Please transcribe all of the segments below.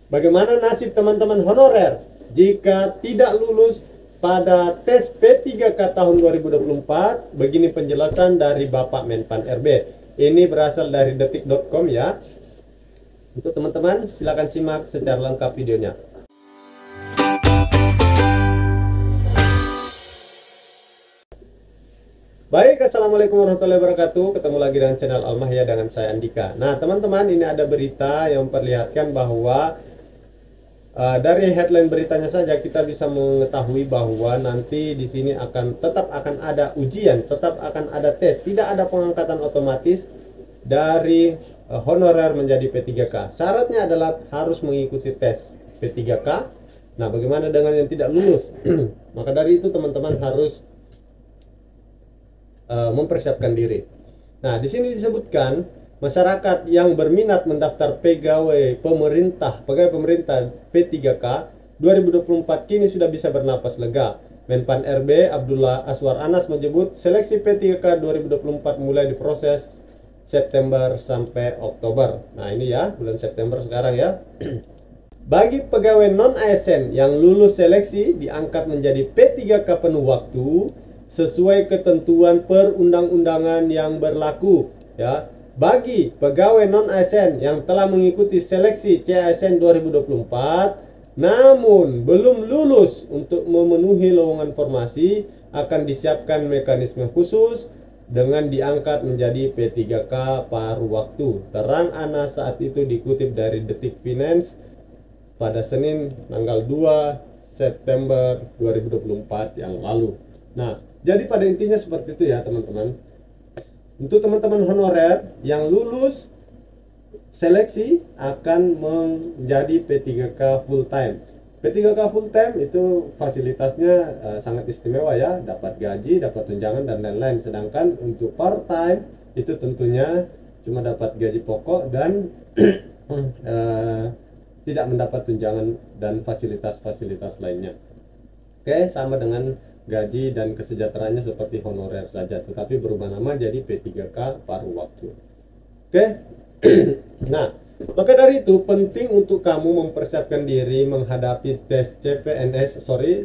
Bagaimana nasib teman-teman honorer jika tidak lulus pada tes P3K tahun 2024? Begini penjelasan dari Bapak Menpan RB. Ini berasal dari detik.com ya. Untuk teman-teman silakan simak secara lengkap videonya. Baik, assalamualaikum warahmatullahi wabarakatuh. Ketemu lagi dengan channel Almahya dengan saya Andika. Nah, teman-teman, ini ada berita yang memperlihatkan bahwa dari headline beritanya saja kita bisa mengetahui bahwa nanti di sini tetap akan ada ujian, tetap akan ada tes, tidak ada pengangkatan otomatis dari honorer menjadi P3K. Syaratnya adalah harus mengikuti tes P3K. Nah, bagaimana dengan yang tidak lulus? Maka dari itu teman-teman harus mempersiapkan diri. Nah, di sini disebutkan masyarakat yang berminat mendaftar pegawai pemerintah P3K 2024 kini sudah bisa bernapas lega. Menpan RB Abdullah Aswar Anas menyebut seleksi P3K 2024 mulai diproses September sampai Oktober. Nah, ini ya, bulan September sekarang ya. Bagi pegawai non-ASN yang lulus seleksi diangkat menjadi P3K penuh waktu sesuai ketentuan perundang-undangan yang berlaku ya. Bagi pegawai non-ASN yang telah mengikuti seleksi CASN 2024 namun belum lulus untuk memenuhi lowongan formasi, akan disiapkan mekanisme khusus dengan diangkat menjadi P3K paruh waktu. Terang Anas saat itu dikutip dari Detik Finance pada Senin tanggal 2 September 2024 yang lalu. Nah, jadi pada intinya seperti itu ya teman-teman. Untuk teman-teman honorer yang lulus seleksi akan menjadi P3K full time. P3K full time itu fasilitasnya sangat istimewa ya, dapat gaji, dapat tunjangan dan lain-lain. Sedangkan untuk part time itu tentunya cuma dapat gaji pokok dan tidak mendapat tunjangan dan fasilitas-fasilitas lainnya. Oke, sama dengan gaji dan kesejahteraannya seperti honorer saja, tetapi berubah nama jadi P3K paruh waktu. Oke. Nah, maka dari itu penting untuk kamu mempersiapkan diri menghadapi tes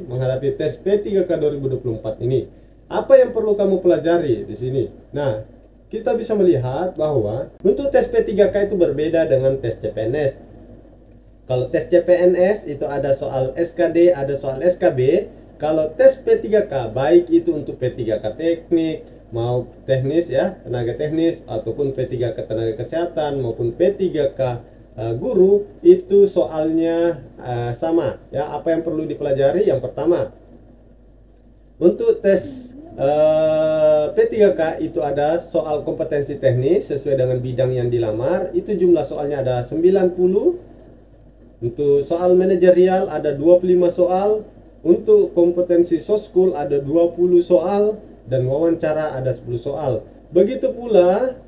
menghadapi tes P3K 2024 ini. Apa yang perlu kamu pelajari di sini? Nah, kita bisa melihat bahwa untuk tes P3K itu berbeda dengan tes CPNS. Kalau tes CPNS itu ada soal SKD, ada soal SKB. Kalau tes P3K baik itu untuk P3K teknik mau teknis ya, tenaga teknis, ataupun P3K tenaga kesehatan maupun P3K guru, itu soalnya sama ya. Apa yang perlu dipelajari? Yang pertama, untuk tes P3K itu ada soal kompetensi teknis sesuai dengan bidang yang dilamar, itu jumlah soalnya ada 90. Untuk soal manajerial ada 25 soal. Untuk kompetensi soskul ada 20 soal dan wawancara ada 10 soal. Begitu pula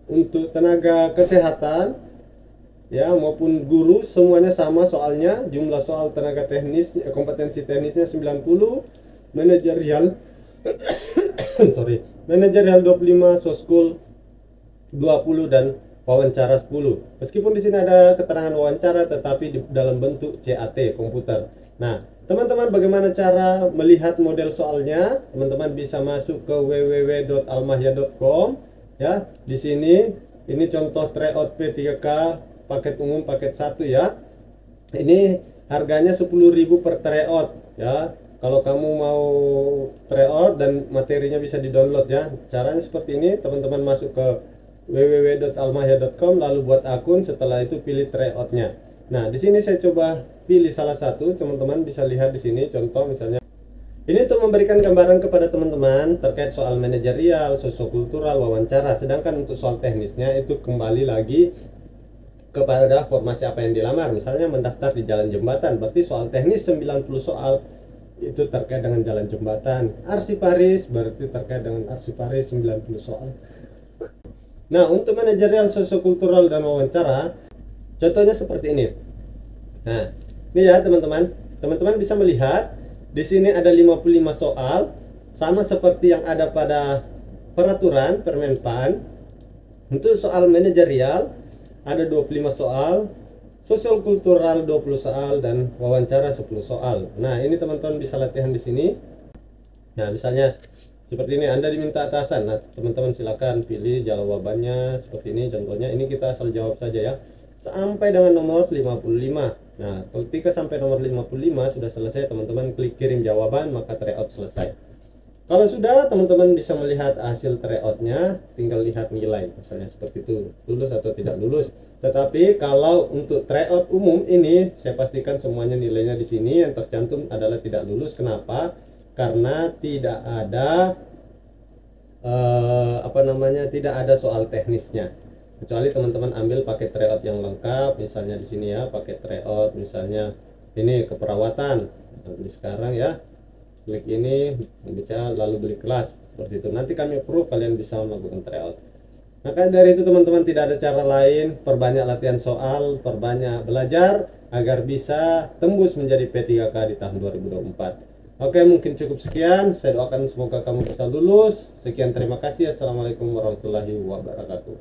untuk tenaga kesehatan ya maupun guru, semuanya sama soalnya. Jumlah soal tenaga teknis kompetensi teknisnya 90, manajerial manajerial 25, soskul 20 dan wawancara 10. Meskipun di sini ada keterangan wawancara tetapi dalam bentuk CAT komputer. Nah, teman-teman bagaimana cara melihat model soalnya? Teman-teman bisa masuk ke www.almahya.com ya. Di sini ini contoh tryout P3K paket umum paket 1 ya. Ini harganya 10.000 per tryout ya. Kalau kamu mau tryout dan materinya bisa di-download ya. Caranya seperti ini, teman-teman masuk ke www.almahya.com lalu buat akun, setelah itu pilih tryoutnya. Nah, di sini saya coba pilih salah satu, teman-teman bisa lihat di sini contoh misalnya. Ini untuk memberikan gambaran kepada teman-teman terkait soal manajerial, sosiokultural, wawancara. Sedangkan untuk soal teknisnya itu kembali lagi kepada formasi apa yang dilamar. Misalnya mendaftar di jalan jembatan, berarti soal teknis 90 soal itu terkait dengan jalan jembatan. Arsiparis berarti terkait dengan arsiparis 90 soal. Nah, untuk manajerial, sosiokultural dan wawancara contohnya seperti ini. Nah, ini ya teman-teman. Teman-teman bisa melihat di sini ada 55 soal, sama seperti yang ada pada peraturan Permenpan. Untuk soal manajerial ada 25 soal, sosial kultural 20 soal, dan wawancara 10 soal. Nah, ini teman-teman bisa latihan di sini. Nah, misalnya seperti ini, Anda diminta atasan. Nah, teman-teman silakan pilih jawabannya seperti ini. Contohnya ini kita asal jawab saja ya. Sampai dengan nomor 55. Nah, ketika sampai nomor 55 sudah selesai, teman-teman klik kirim jawaban, maka tryout selesai. Kalau sudah, teman-teman bisa melihat hasil tryoutnya, tinggal lihat nilai, misalnya seperti itu, lulus atau tidak lulus. Tetapi kalau untuk tryout umum ini, saya pastikan semuanya nilainya di sini. Yang tercantum adalah tidak lulus. Kenapa? Karena tidak ada tidak ada soal teknisnya. Kecuali teman-teman ambil pakai tryout yang lengkap, misalnya di sini ya, pakai tryout misalnya ini keperawatan. Beli sekarang ya, klik ini bicara lalu beli kelas seperti itu. Nanti kami approve, kalian bisa melakukan tryout. Maka dari itu teman-teman tidak ada cara lain, perbanyak latihan soal, perbanyak belajar agar bisa tembus menjadi P3K di tahun 2024. Oke, mungkin cukup sekian. Saya doakan semoga kamu bisa lulus. Sekian, terima kasih. Assalamualaikum warahmatullahi wabarakatuh.